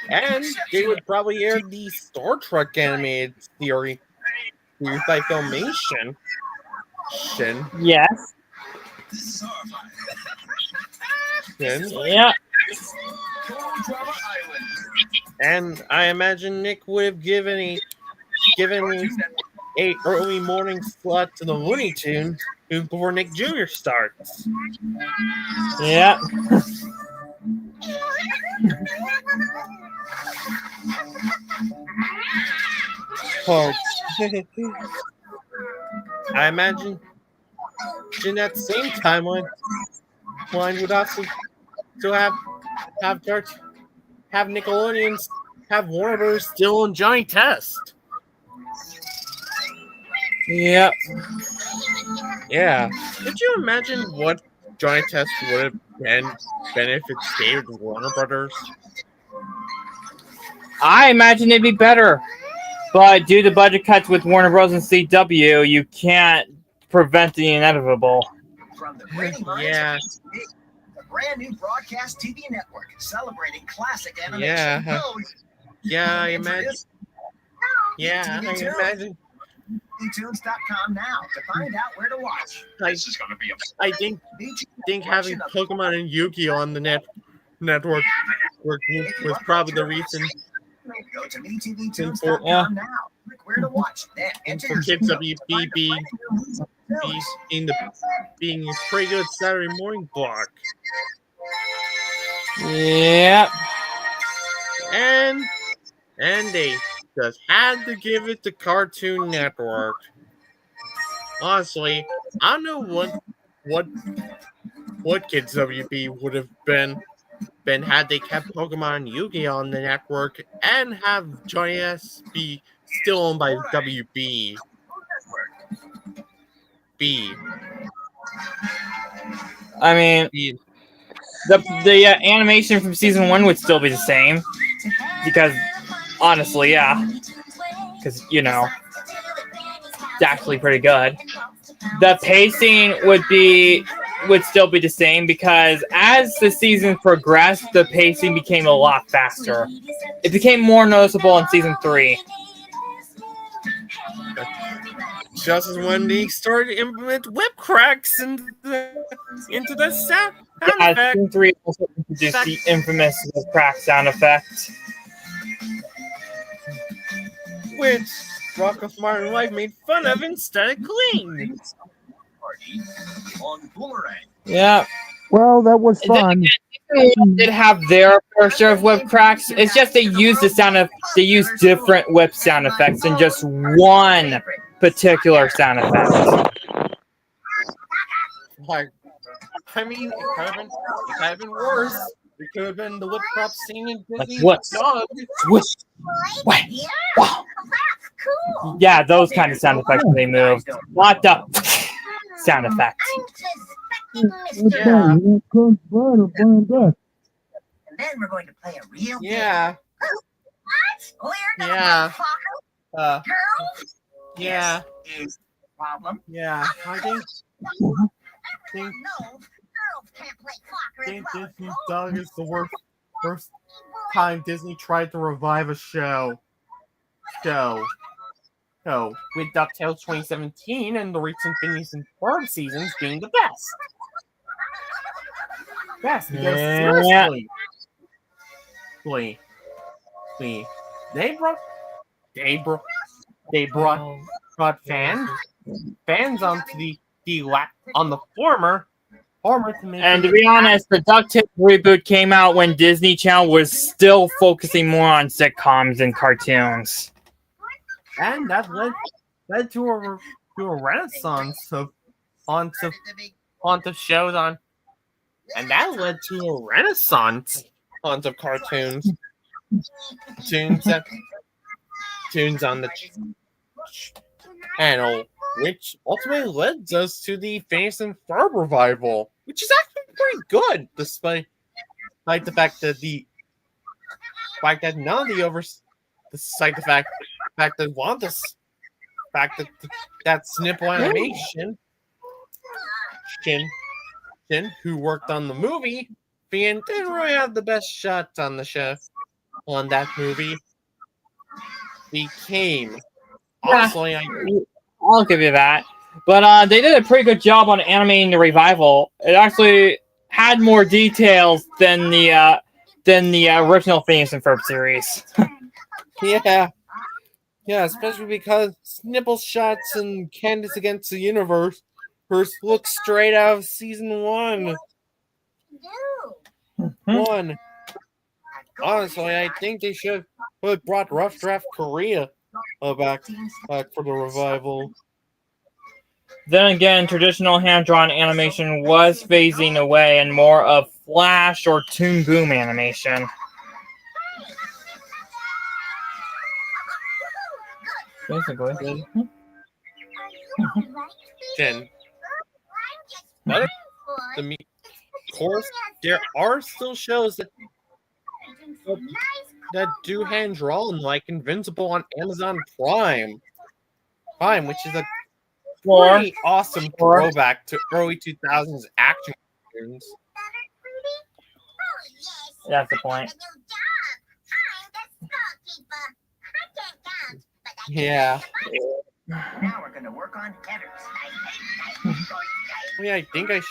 And they would probably air the Star Trek animated series by Filmation. Yes. Yeah. And I imagine Nick would have given a early morning slot to the Looney Tunes before Nick Jr. starts. Yeah. Oh. I imagine in that same timeline would also to have Nickelodeon's have Warner Bros. Still on Johnny Test. Yep. Yeah. Could you imagine what Johnny Test would have been if it stayed with Warner Brothers? I imagine it'd be better. But due to budget cuts with Warner Bros. And CW, you can't prevent the inevitable. From the Brady Minds Yeah. the brand new broadcast TV network celebrating classic animation. Yeah. Yeah, I Introduce imagine. Yeah, I imagine. BTunes.com now to find out where to watch. This is going to be a I think having Pokemon and Yu-Gi-Oh on the network was probably the reason. Go to BTunes.com Yeah. now. Click where to watch. Then enter For your Kids zip WB code to find a brand new being a pretty good Saturday morning block. Yep. And they just had to give it to Cartoon Network. Honestly, I don't know what Kids WB would have been had they kept Pokemon and Yu-Gi-Oh on the network and have Johnny S be still owned by WB. I mean, the animation from season 1 would still be the same. Because, honestly, yeah. Because, you know, it's actually pretty good. The pacing would still be the same because as the season progressed, the pacing became a lot faster. It became more noticeable in season 3. Just as when they started to implement whip cracks into the sound Yeah, effect. season 3 also introduced the infamous crack sound effect. Which Rocco Martin Live made fun of instead of clean. party on Boomerang. Yeah. Well, that was fun. They did have their fair share of whip cracks. It's just they used different whip sound effects in just one particular sound effect. Like, I mean, it could have been worse. It could have been the lip prop singing Disney's what? dog. Swish. Wah. Wow. Cool. Yeah, those kind of sound effects when they move. Not the sound effect. I'm suspecting Mr. Yeah. Here comes Butter, Butter. And then we're going to play a real game. Yeah. We're gonna Yeah. play fucker, Uh, girls. yeah. Is the problem. Yeah. I think No, girls can't play fucker as well as Disney's boys. dog is the worst time Disney tried to revive a show. With DuckTales 2017 and the recent Phineas and Ferb seasons being the best. Yes, because Yeah. seriously, they brought fans onto on the former to make And to be honest, the DuckTales reboot came out when Disney Channel was still focusing more on sitcoms and cartoons. and that led to a renaissance of onto shows on, and that led to a renaissance onto cartoons, tunes on the channel, which ultimately led us to the Phineas and Ferb revival, which is actually pretty good, despite the fact that none of despite the fact that Snipple Animation, who worked on the movie, didn't really have the best shots on the show on that movie. Became honestly, I'll give you that. But they did a pretty good job on animating the revival. It actually had more details than the original Phineas and Ferb series. yeah, especially because Snipple shots and Candace Against the Universe look straight out of season 1. Honestly, I think they should have brought Rough Draft Korea back for the revival. Then again, traditional hand-drawn animation was phasing away and more of Flash or Toon Boom animation. Basically. Jen, of course, there are still shows that do hand drawn, like Invincible on Amazon Prime, which is a pretty awesome throwback to early 2000s action cartoons. That's the point. Yeah. Now we're gonna work on headers. I think I should.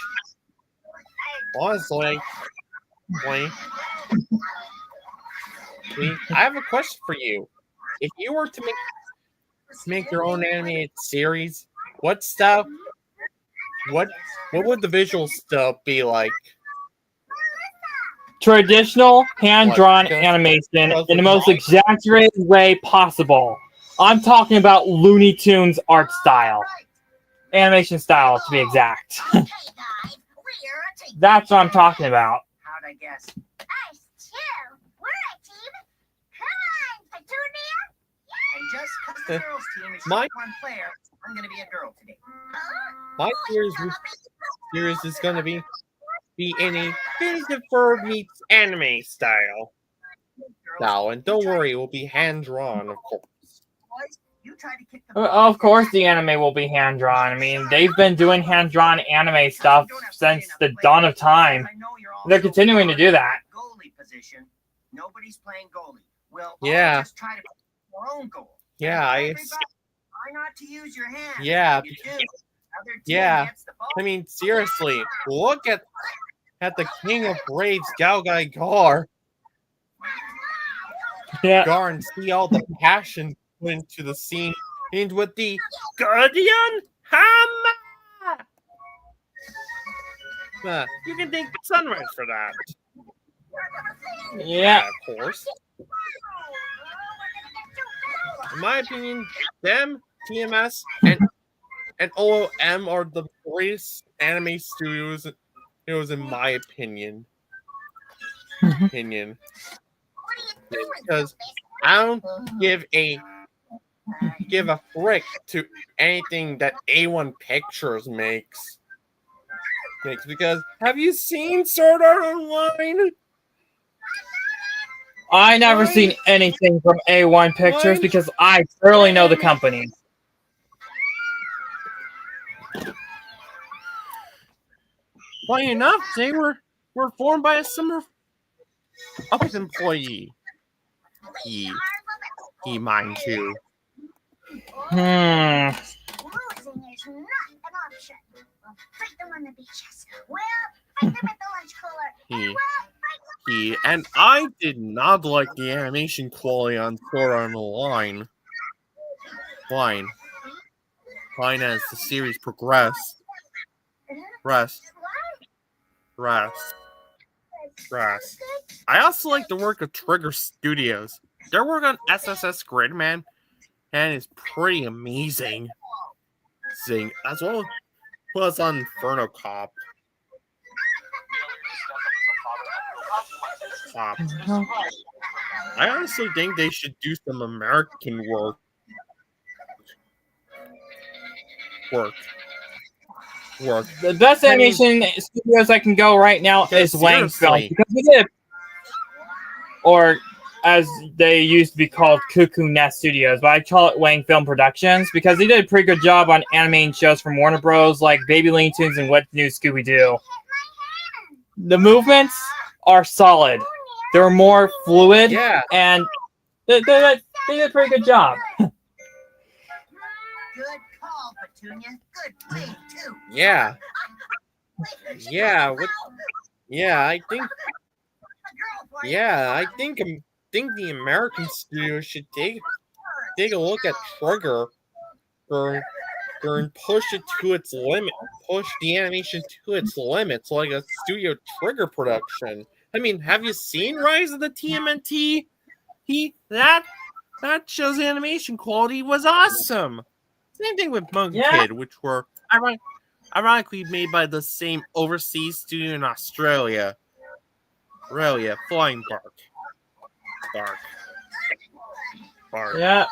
Honestly, I have a question for you. If you were to make your own animated series, what would the visual stuff be like? Traditional hand-drawn animation in the most exaggerated way possible. I'm talking about Looney Tunes art style. Animation style, to be exact. That's what I'm talking about. How'd I guess? Us two. We're a team. Come on, Petunia. And just because the girls team is My- just one player, I'm gonna be a girl today. My series is going to be in a Phineas and Ferb meets anime style. Now, and don't worry, it will be hand drawn, of course. Boys, you try to kick the Of course, the anime will be hand-drawn. I mean, they've been doing hand-drawn anime stuff since the dawn of time. They're continuing to do that. Goalie position. Nobody's playing goalie. We'll all Yeah. just try to pick our own goal. Yeah, Everybody, try not to use your hands. Yeah. If you do, other team Yeah. gets the ball. I mean, seriously, look at the King of Braves, Galgai Gar. Yeah. Gar, and see all the passion put into the scene, and with the Guardian Hammer. You can thank Sunrise for that. Yeah. Of course. In my opinion, them TMS and OOM are the greatest anime studios in my opinion. Because I don't give a frick to anything that A1 Pictures makes. Because have you seen Sword Art Online? I never seen anything from A1 Pictures because I barely know the company. Funny enough, they were formed by a summer office employee. He mind too. Losing is not an option. We'll fight them on the beaches. We'll fight them at the lunch cooler. And I did not like the animation quality on Sword Art Online. Fine as the series progressed. Rest. I also like the work of Trigger Studios. Their work on SSS Gridman and is pretty amazing. As well as on Inferno Cop. I honestly think they should do some American work. The best animation studios I can go right now is Wang Film because we did, or as they used to be called, Cuckoo Nest Studios, but I call it Wang Film Productions because they did a pretty good job on animating shows from Warner Bros. Like Baby Looney Tunes and What's New Scooby Doo. The movements are solid. They're more fluid, and they did a pretty good job. Good call, Petunia. Good play, too. I think the American studio should take a look at Trigger and push it to its limit. Push the animation to its limits, like a Studio Trigger production. I mean, have you seen Rise of the TMNT? That show's animation quality was awesome. Same thing with Monk Kid, which were ironically made by the same overseas studio in Australia. Flying Bark. Yeah.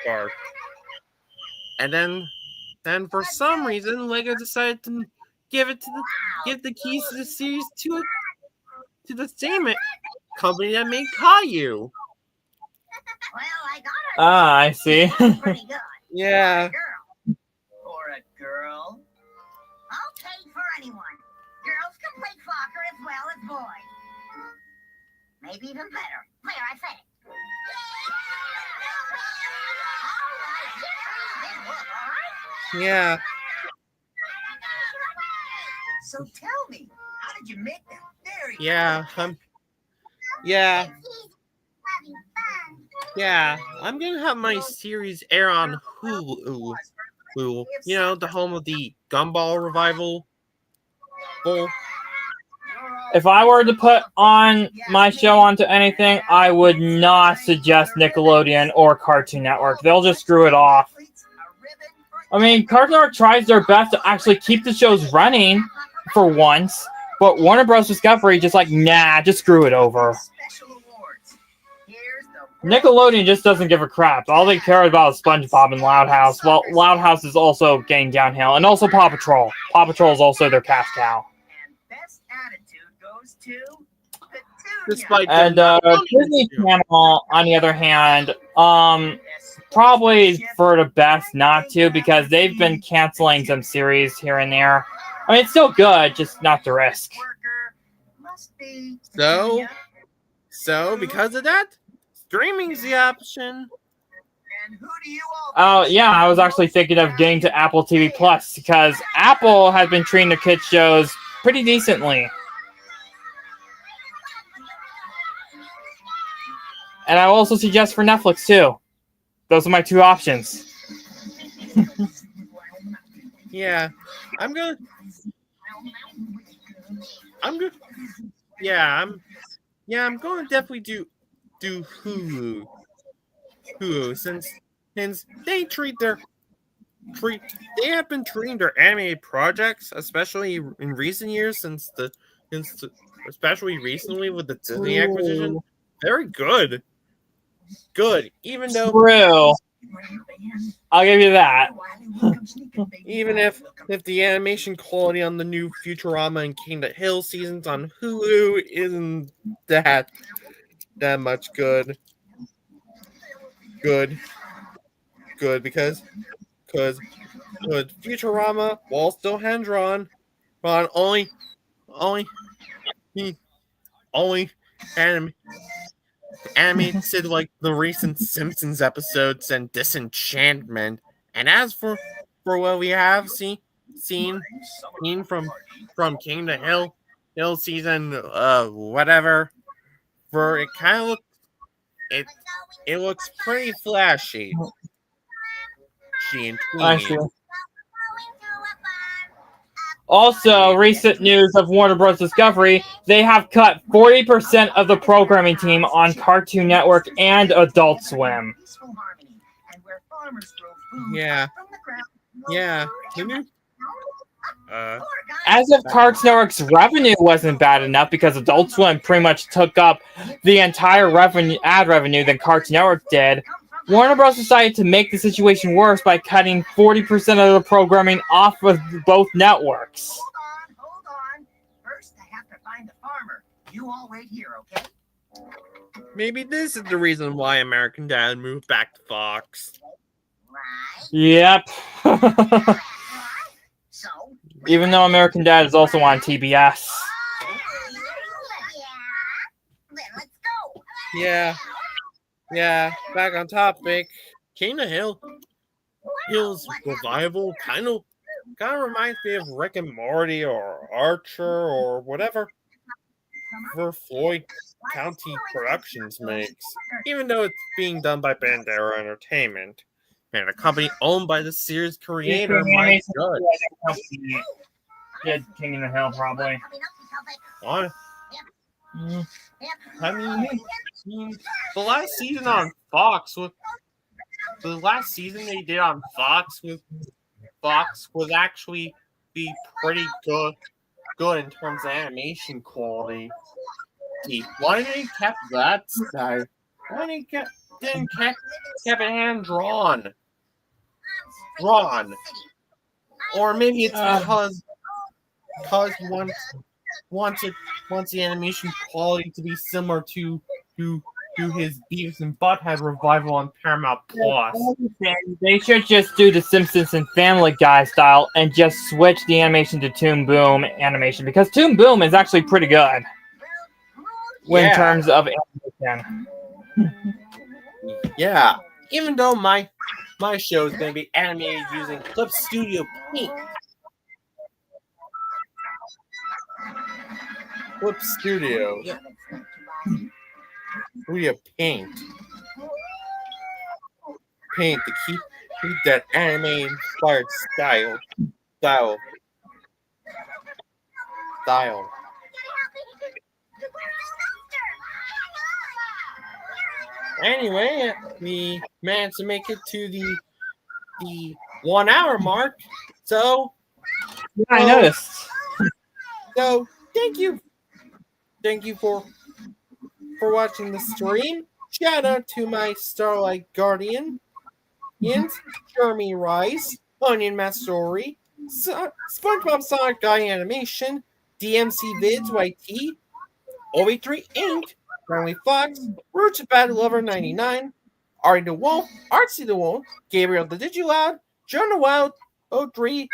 Bark. And then for some reason, Lego decided to give the keys to the series to the same company that made Caillou. I see. Yeah. Or a girl. Okay, for anyone. Girls can play soccer as well as boys. Maybe even better. Where I said it. Yeah. So tell me, how did you make that? Very I'm gonna have my series air on Hulu. You know, the home of the Gumball revival. If I were to put on my show onto anything, I would not suggest Nickelodeon or Cartoon Network. They'll just screw it off. I mean, Cartoon Network tries their best to actually keep the shows running for once, but Warner Bros. Discovery just like, nah, just screw it over. Nickelodeon just doesn't give a crap. All they care about is SpongeBob and Loud House. Well, Loud House is also getting downhill, and also Paw Patrol. Paw Patrol is also their cash cow. And Disney Channel, on the other hand, probably for the best not to, because they've been canceling some series here and there. I mean, it's still good, just not the risk. So because of that, streaming's the option. Oh, yeah, I was actually thinking of getting to Apple TV Plus, because Apple has been treating their kids' shows pretty decently. And I will also suggest for Netflix, too. Those are my two options. Yeah, I'm going to definitely do Hulu. Hulu since they they have been treating their animated projects, especially in recent years, especially recently with the Disney acquisition, very good. Good, even though True. I'll give you that. even if the animation quality on the new Futurama and King of the Hill seasons on Hulu isn't that much good. Good because Futurama, while still hand drawn, but only animated like the recent Simpsons episodes and Disenchantment. And as for what we have seen from King of the Hill season, whatever, for it kind of it looks pretty flashy. And tweeny. Also, recent news of Warner Bros. Discovery, they have cut 40% of the programming team on Cartoon Network and Adult Swim. Yeah. As if Cartoon Network's revenue wasn't bad enough, because Adult Swim pretty much took up the entire ad revenue that Cartoon Network did, Warner Bros. Decided to make the situation worse by cutting 40% of the programming off of both networks. Hold on. First, I have to find the farmer. You all wait here, okay? Maybe this is the reason why American Dad moved back to Fox. Yep. So, Even though American Dad is also on TBS. then let's go. Yeah, back on topic. King of the Hill's revival kind of reminds me of Rick and Morty or Archer or whatever Floyd County Productions makes, even though it's being done by Bandera Entertainment, and a company owned by the series creator Mike Judge. Did King of the Hill probably. I mean, the last season on Fox they did on Fox was actually be pretty good in terms of animation quality. Why didn't they kept that style? Why didn't kept it hand drawn? Or maybe it's because wants the animation quality to be similar to his Beavis and Butthead revival on Paramount Plus. They should just do the Simpsons and Family Guy style and just switch the animation to Toon Boom animation, because Toon Boom is actually pretty good in terms of animation. Yeah, even though my show is going to be animated using Clip Studio Paint. Clip Studio. Paint to keep that anime inspired style. Anyway, we managed to make it to the 1 hour mark. So yeah, I noticed. So thank you for watching the stream. Shout out to my Starlight Guardian, Jeremy Rice, Onion Mastori, SpongeBob Sonic Guy Animation, DMC Vids YT, OV3 Inc., Friendly Fox, Roots of Bad Lover 99, Ari the Wolf, Artsy the Wolf, Gabriel the Digiloud, Jonah Wild, O3,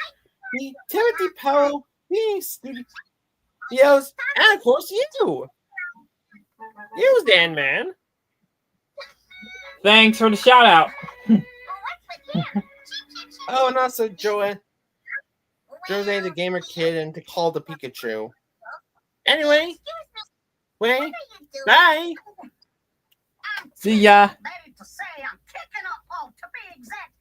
Timothy Powell, Studios, and of course you, Dan Man. Thanks for the shout out. Oh, and also Jose the Gamer Kid and to call the Pikachu. Anyway, bye. See ya. Ready to say I'm kicking up, to be exact.